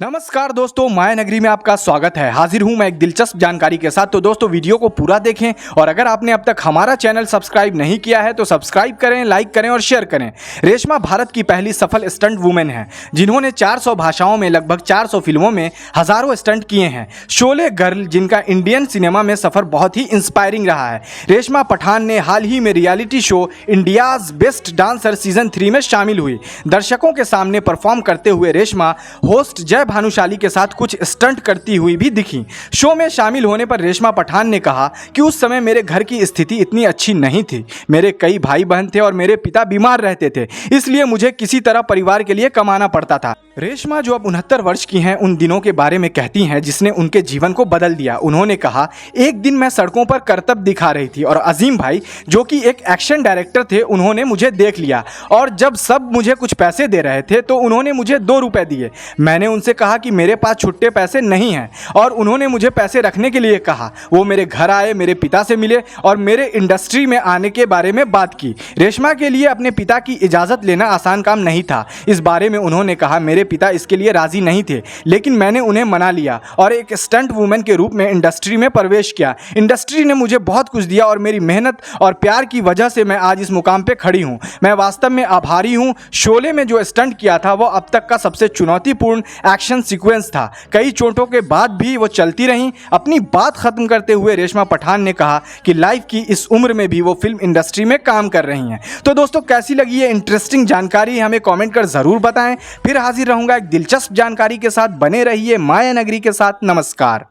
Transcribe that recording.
नमस्कार दोस्तों, माया नगरी में आपका स्वागत है। हाजिर हूं मैं एक दिलचस्प जानकारी के साथ। तो दोस्तों वीडियो को पूरा देखें और अगर आपने अब तक हमारा चैनल सब्सक्राइब नहीं किया है तो सब्सक्राइब करें, लाइक करें और शेयर करें। रेशमा भारत की पहली सफल स्टंट वुमेन है जिन्होंने 400 भाषाओं में लगभग 400 फिल्मों में हजारों स्टंट किए हैं। शोले गर्ल जिनका इंडियन सिनेमा में सफर बहुत ही इंस्पायरिंग रहा है। रेशमा पठान ने हाल ही में reality show India's best dancer season 3 में शामिल हुई। दर्शकों के सामने परफॉर्म करते हुए रेशमा होस्ट जय भानुशाली के साथ कुछ स्टंट करती हुई भी दिखी। शो में शामिल होने पर रेशमा पठान ने कहा कि उस समय मेरे घर की स्थिति इतनी अच्छी नहीं थी। मेरे कई भाई बहन थे और मेरे पिता बीमार रहते थे, इसलिए मुझे किसी तरह परिवार के लिए कमाना पड़ता था। रेशमा जो अब 69 वर्ष की हैं, उन दिनों के बारे में कहती हैं जिसने उनके जीवन को बदल दिया। उन्होंने कहा, एक दिन मैं सड़कों पर करतब दिखा रही थी और अजीम भाई जो कि एक एक्शन डायरेक्टर थे, उन्होंने मुझे देख लिया और जब सब मुझे कुछ पैसे दे रहे थे तो उन्होंने मुझे 2 रुपए दिए। मैंने उनसे कहा कि मेरे पास छुट्टे पैसे नहीं हैं और उन्होंने मुझे पैसे रखने के लिए कहा। वो मेरे घर आए, मेरे पिता से मिले और मेरे इंडस्ट्री में आने के बारे में बात की। रेशमा के लिए अपने पिता की इजाज़त लेना आसान काम नहीं था। इस बारे में उन्होंने कहा, मेरे पिता इसके लिए राज़ी नहीं थे लेकिन मैंने उन्हें मना लिया और एक स्टंट वुमेन के रूप में इंडस्ट्री में प्रवेश किया। इंडस्ट्री ने मुझे बहुत कुछ दिया और मेरी मेहनत और प्यार की वजह से मैं आज इस मुकाम पे खड़ी हूँ। मैं वास्तव में आभारी हूँ। शोले में जो स्टंट किया था वो अब तक का सबसे चुनौतीपूर्ण एक्शन सीक्वेंस था। कई चोटों के बाद भी वो चलती रहीं। अपनी बात खत्म करते हुए रेशमा पठान ने कहा कि लाइफ की इस उम्र में भी वो फिल्म इंडस्ट्री में काम कर रही हैं। तो दोस्तों कैसी लगी ये इंटरेस्टिंग जानकारी, हमें कमेंट कर ज़रूर बताएं। फिर हाजिर रहूंगा एक दिलचस्प जानकारी के साथ। बने रहिए माया नगरी के साथ। नमस्कार।